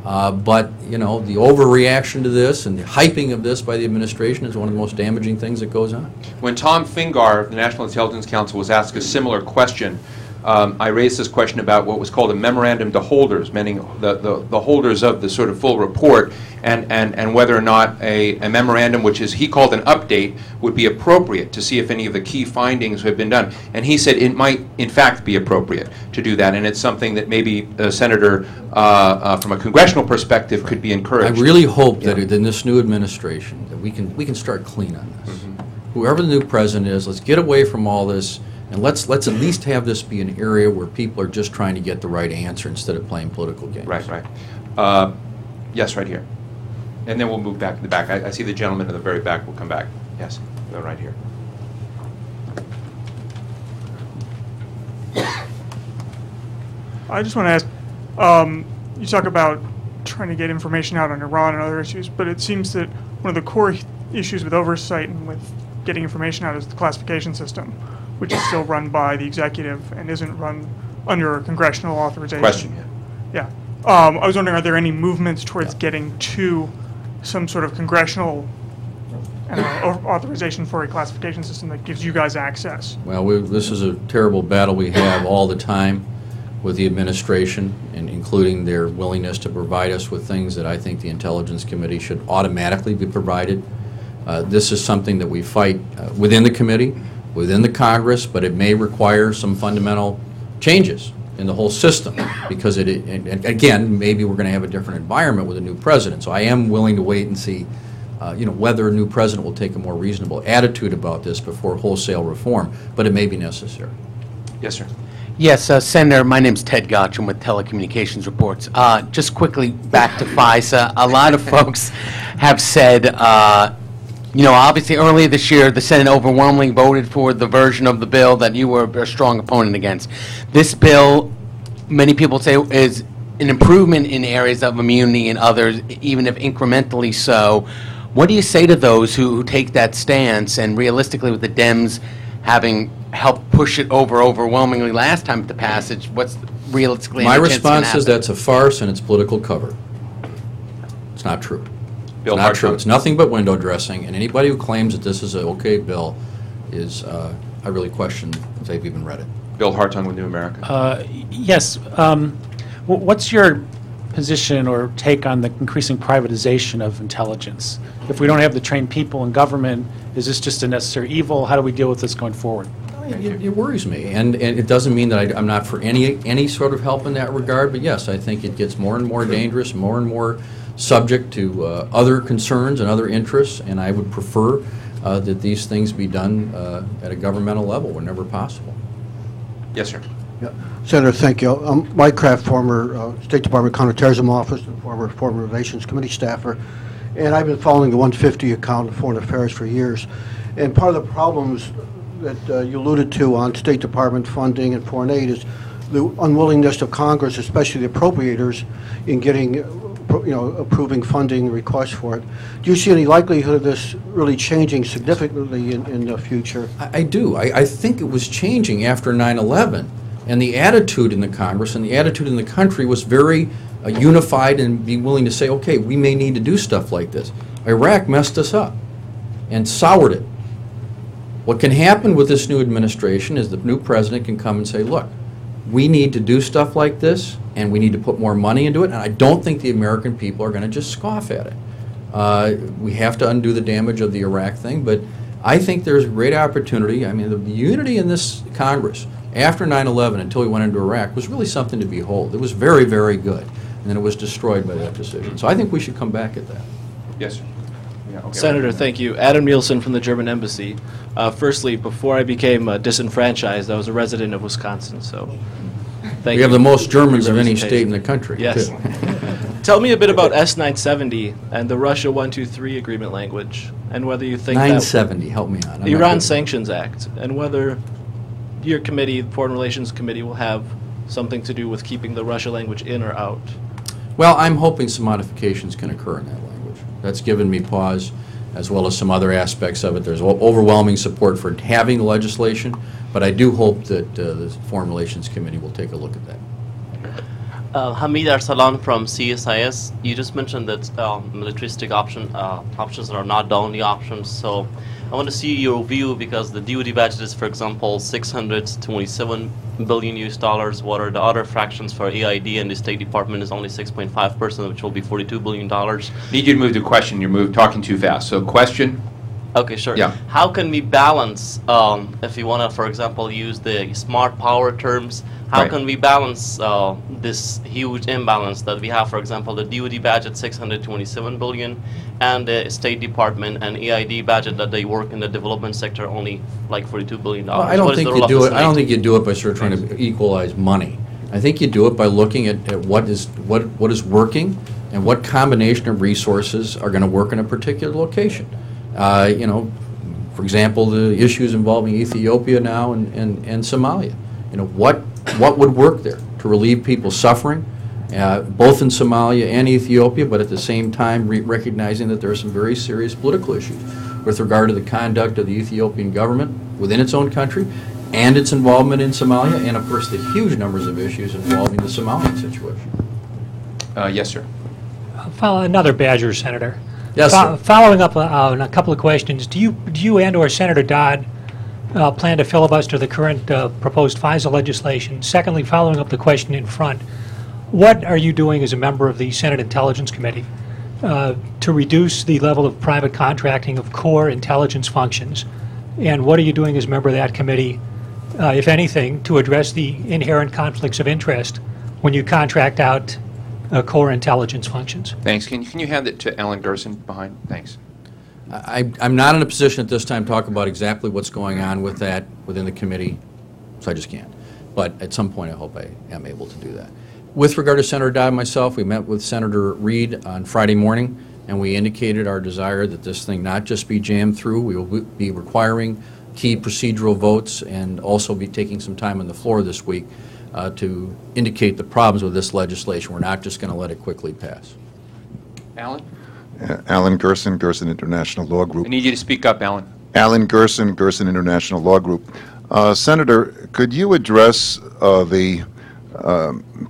But, the overreaction to this and the hyping of this by the administration is one of the most damaging things that goes on. When Tom Fingar of the National Intelligence Council was asked a similar question, I raised this question about what was called a memorandum to holders, meaning the holders of the sort of full report, and whether or not a memorandum, which is he called an update, would be appropriate to see if any of the key findings have been done. And he said it might, in fact, be appropriate to do that, and it's something that maybe a senator, from a congressional perspective, could be I encouraged. really hope that in this new administration that we can start clean on this. Whoever the new president is, let's get away from all this. And let's at least have this be an area where people are just trying to get the right answer instead of playing political games. Right. Yes, right here. And then we'll move back to the back. I see the gentleman in the very back will come back. Yes, go right here. I just want to ask, you talk about trying to get information out on Iran and other issues, but it seems that one of the core issues with oversight and with getting information out is the classification system, which is still run by the executive and isn't run under congressional authorization. Question, Yeah. I was wondering, are there any movements towards getting to some sort of congressional authorization for a classification system that gives you guys access? Well, this is a terrible battle we have all the time with the administration, and including their willingness to provide us with things that I think the Intelligence Committee should automatically be provided. This is something that we fight within the committee, within the Congress, but it may require some fundamental changes in the whole system because and again, maybe we're going to have a different environment with a new president. So I am willing to wait and see, whether a new president will take a more reasonable attitude about this before wholesale reform, but it may be necessary. Yes, sir. Yes, Senator, my name's Ted Gotch. I'm with Telecommunications Reports. Just quickly back to FISA. A lot of folks have said, obviously earlier this year, the Senate overwhelmingly voted for the version of the bill that you were a strong opponent against. This bill, many people say, is an improvement in areas of immunity and others, even if incrementally so. What do you say to those who take that stance, and realistically with the Dems having helped push it overwhelmingly last time at the passage, what's realistically My any chance it's gonna response is happen? that's a farce and it's political cover. It's not true. Bill Not true. Hartung. It's nothing but window dressing, and anybody who claims that this is an okay bill is, I really question if they've even read it. Bill Hartung with New America. Yes. What's your position or take on the increasing privatization of intelligence? If we don't have the trained people in government, is this just a necessary evil? How do we deal with this going forward? It worries me, and it doesn't mean that I'm not for any sort of help in that regard, but yes, I think it gets more and more dangerous, more and more subject to other concerns and other interests, and I would prefer that these things be done at a governmental level whenever possible. Yes, sir. Yeah. Senator, thank you. Mike Kraft, former State Department Counterterrorism Office and former Foreign Relations Committee staffer, and I've been following the 150 account of foreign affairs for years. And part of the problems that you alluded to on State Department funding and foreign aid is the unwillingness of Congress, especially the appropriators, in getting, approving funding requests for it. Do you see any likelihood of this really changing significantly in the future? I do. I think it was changing after 9/11, and the attitude in the Congress and the attitude in the country was very unified and be willing to say, okay, we may need to do stuff like this. Iraq messed us up and soured it. What can happen with this new administration is the new president can come and say, look, we need to do stuff like this, and we need to put more money into it, and I don't think the American people are going to just scoff at it. We have to undo the damage of the Iraq thing, but I think there's a great opportunity. I mean, the unity in this Congress after 9/11 until we went into Iraq was really something to behold. It was very, very good, and then it was destroyed by that decision. So I think we should come back at that. Yes, sir. Yeah, okay. Senator, thank you. Adam Nielsen from the German Embassy. Firstly, before I became disenfranchised, I was a resident of Wisconsin, so thank We you. have the most Germans for of your any state in the representation. country, Yes. too. Tell me a bit about S-970 and the Russia 123 agreement language, and whether you think 970, help me out. the Iran Sanctions Act, and whether your committee, Foreign Relations Committee, will have something to do with keeping the Russia language in or out. Well, I'm hoping some modifications can occur in that language. That's given me pause, as well as some other aspects of it. There's overwhelming support for having the legislation, but I do hope that the Foreign Relations Committee will take a look at that. Hamid Arsalan from CSIS. You just mentioned that militaristic options are not the only options. So I want to see your view, because the DoD budget is, for example, $627 billion US. What are the other fractions for EID, and the State Department is only 6.5%, which will be $42 billion. Need you to move to question. You're talking too fast. So question. Okay, sure. Yeah. How can we balance, if you want to, for example, use the smart power terms, how Right. can we balance this huge imbalance that we have, for example, the DoD budget, $627 billion, and the State Department and EID budget that they work in the development sector only like $42 billion? Well, I don't think you do it. I don't think you do it by sort of trying to equalize money. I think you do it by looking at what is working and what combination of resources are going to work in a particular location. You know, for example, the issues involving Ethiopia now and Somalia. You know, what would work there to relieve people's suffering, both in Somalia and Ethiopia, but at the same time recognizing that there are some very serious political issues with regard to the conduct of the Ethiopian government within its own country and its involvement in Somalia, and of course the huge numbers of issues involving the Somalian situation. Yes, sir. Another Badger senator. Yes, sir. Following up on a couple of questions, do you and/or Senator Dodd plan to filibuster the current proposed FISA legislation? Secondly, following up the question in front, what are you doing as a member of the Senate Intelligence Committee to reduce the level of private contracting of core intelligence functions? And what are you doing as a member of that committee, if anything, to address the inherent conflicts of interest when you contract out core intelligence functions? Thanks. Can you hand it to Alan Gerson behind? Thanks. I'm not in a position at this time to talk about exactly what's going on with that within the committee, so I just can't. But at some point, I hope I am able to do that. With regard to Senator Dodd and myself, we met with Senator Reid on Friday morning, and we indicated our desire that this thing not just be jammed through. We will be requiring key procedural votes and also be taking some time on the floor this week to indicate the problems with this legislation. We're not just going to let it quickly pass. Alan? Alan Gerson, Gerson International Law Group. I need you to speak up, Alan. Alan Gerson, Gerson International Law Group. Senator, could you address the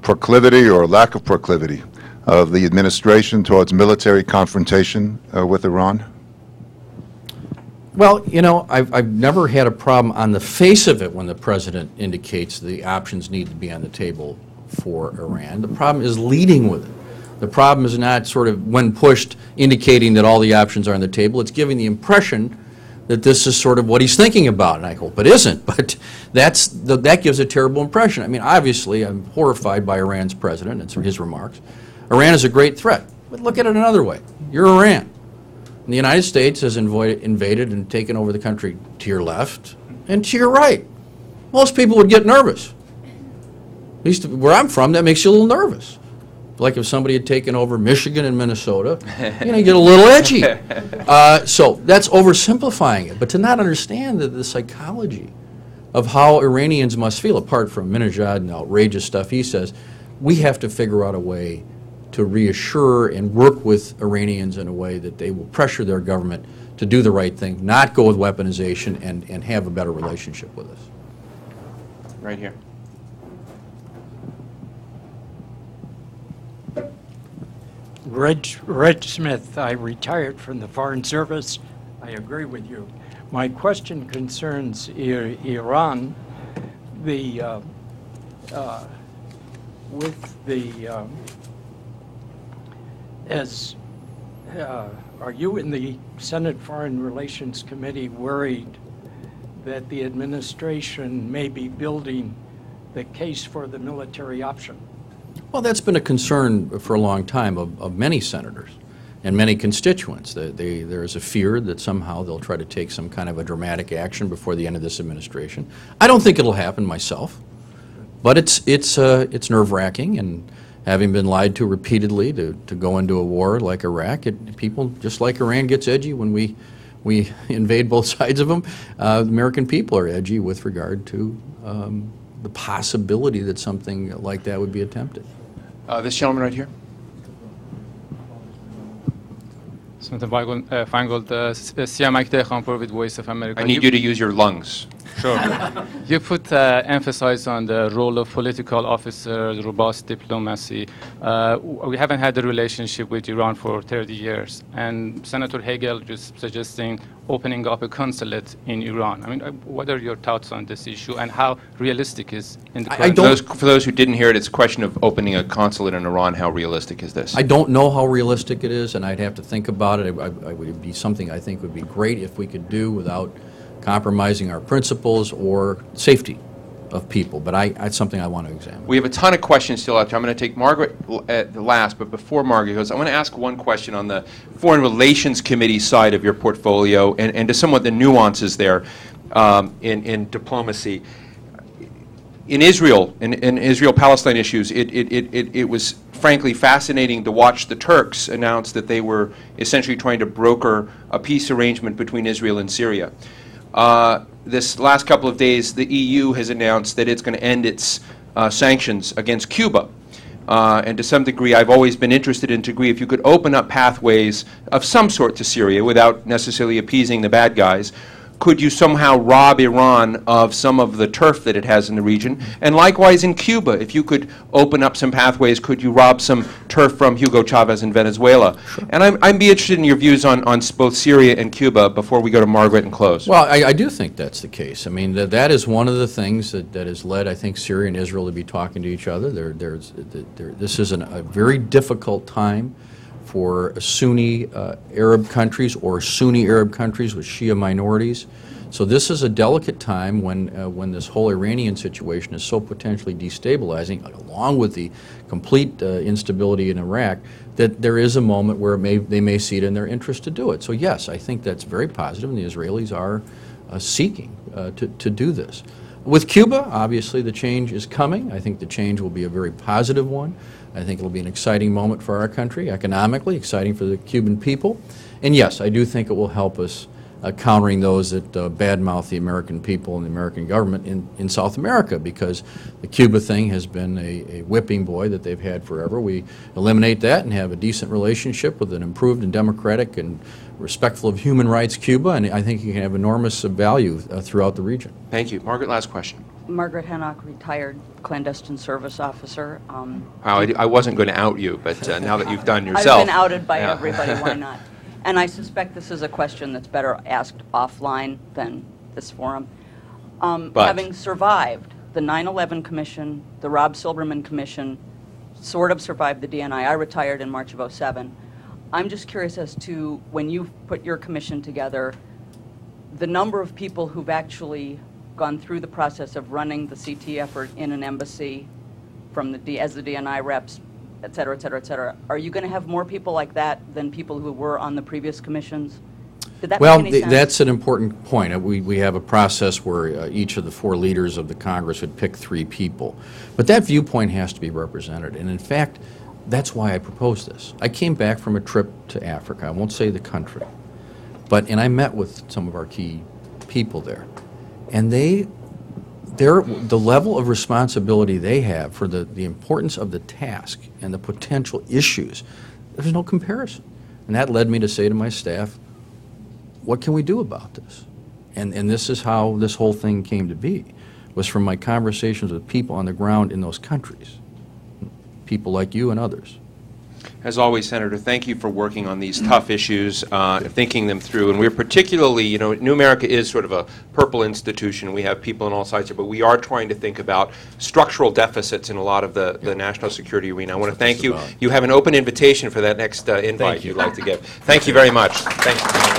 proclivity or lack of proclivity of the administration towards military confrontation with Iran? Well, you know, I've never had a problem on the face of it when the president indicates the options need to be on the table for Iran. The problem is leading with it. The problem is not sort of, when pushed, indicating that all the options are on the table. It's giving the impression that this is sort of what he's thinking about, and I hope it isn't, but that gives a terrible impression. I mean, obviously, I'm horrified by Iran's president and his remarks. Iran is a great threat, but look at it another way. You're Iran. And the United States has invaded and taken over the country to your left and to your right. Most people would get nervous. At least where I'm from, that makes you a little nervous. Like if somebody had taken over Michigan and Minnesota, you get a little edgy. So that's oversimplifying it. But to not understand the psychology of how Iranians must feel, apart from Minajad and the outrageous stuff he says, we have to figure out a way to reassure and work with Iranians in a way that they will pressure their government to do the right thing, not go with weaponization, and have a better relationship with us. Right here. Reg Smith, I retired from the Foreign Service. I agree with you. My question concerns Iran. Are you in the Senate Foreign Relations Committee worried that the administration may be building the case for the military option? Well, that's been a concern for a long time of many senators and many constituents. There is a fear that somehow they'll try to take some kind of a dramatic action before the end of this administration. I don't think it'll happen myself, but it's nerve-wracking, and having been lied to repeatedly to go into a war like Iraq, people, just like Iran gets edgy when we invade both sides of them, the American people are edgy with regard to the possibility that something like that would be attempted. This gentleman right here. Senator Feingold, with Voice of America. I need you to use your lungs. Sure. You put emphasis on the role of political officers, robust diplomacy. We haven't had a relationship with Iran for 30 years, and Senator Hagel just suggesting opening up a consulate in Iran. I mean, what are your thoughts on this issue, and how realistic is in the For those who didn't hear it, it's a question of opening a consulate in Iran. How realistic is this? I don't know how realistic it is, and I'd have to think about it. It would be something I think would be great if we could do without compromising our principles or safety of people, but it's something I want to examine. We have a ton of questions still out there. I'm going to take Margaret at the last, but before Margaret goes, I want to ask one question on the Foreign Relations Committee side of your portfolio and to somewhat the nuances there in diplomacy. In Israel, in Israel-Palestine issues, it was frankly fascinating to watch the Turks announce that they were essentially trying to broker a peace arrangement between Israel and Syria. This last couple of days, the EU has announced that it's going to end its sanctions against Cuba. And to some degree, I've always been interested in degree if you could open up pathways of some sort to Syria without necessarily appeasing the bad guys, could you somehow rob Iran of some of the turf that it has in the region? And likewise in Cuba, if you could open up some pathways, could you rob some turf from Hugo Chavez in Venezuela? Sure. And I'd be interested in your views on both Syria and Cuba before we go to Margaret and close. Well, I do think that's the case. I mean, that is one of the things that has led, I think, Syria and Israel to be talking to each other. This is a very difficult time for Sunni Arab countries or Sunni Arab countries with Shia minorities. So this is a delicate time when this whole Iranian situation is so potentially destabilizing, along with the complete instability in Iraq, that there is a moment where they may see it in their interest to do it. So yes, I think that's very positive, and the Israelis are seeking to do this. With Cuba, obviously the change is coming. I think the change will be a very positive one. I think it will be an exciting moment for our country, economically, exciting for the Cuban people. And yes, I do think it will help us countering those that badmouth the American people and the American government in South America, because the Cuba thing has been a whipping boy that they've had forever. We eliminate that and have a decent relationship with an improved and democratic and respectful of human rights Cuba, and I think you can have enormous value throughout the region. Thank you. Margaret, last question. Margaret Hennock, retired clandestine service officer. Wow, I wasn't going to out you, but now that you've done yourself. I've been outed by everybody, why not? And I suspect this is a question that's better asked offline than this forum. Having survived the 9/11 Commission, the Rob Silberman Commission, sort of survived the DNI. I retired in March of '07. I'm just curious as to, when you put your commission together, the number of people who've actually gone through the process of running the CT effort in an embassy as the DNI reps, et cetera, et cetera, et cetera. Are you going to have more people like that than people who were on the previous commissions? Did that make any sense? That's an important point. We have a process where each of the 4 leaders of the Congress would pick 3 people. But that viewpoint has to be represented. And in fact, that's why I proposed this. I came back from a trip to Africa. I won't say the country. And I met with some of our key people there. And the level of responsibility they have for the importance of the task and the potential issues, there's no comparison. And that led me to say to my staff, what can we do about this? And this is how this whole thing came to be, was from my conversations with people on the ground in those countries, people like you and others. As always, Senator, thank you for working on these tough issues, thinking them through. And we're particularly, you know, New America is sort of a purple institution. We have people on all sides here, but we are trying to think about structural deficits in a lot of the national security arena. I want to thank you. You have an open invitation for that next invite you'd like to give. Thank you very much. Thank you.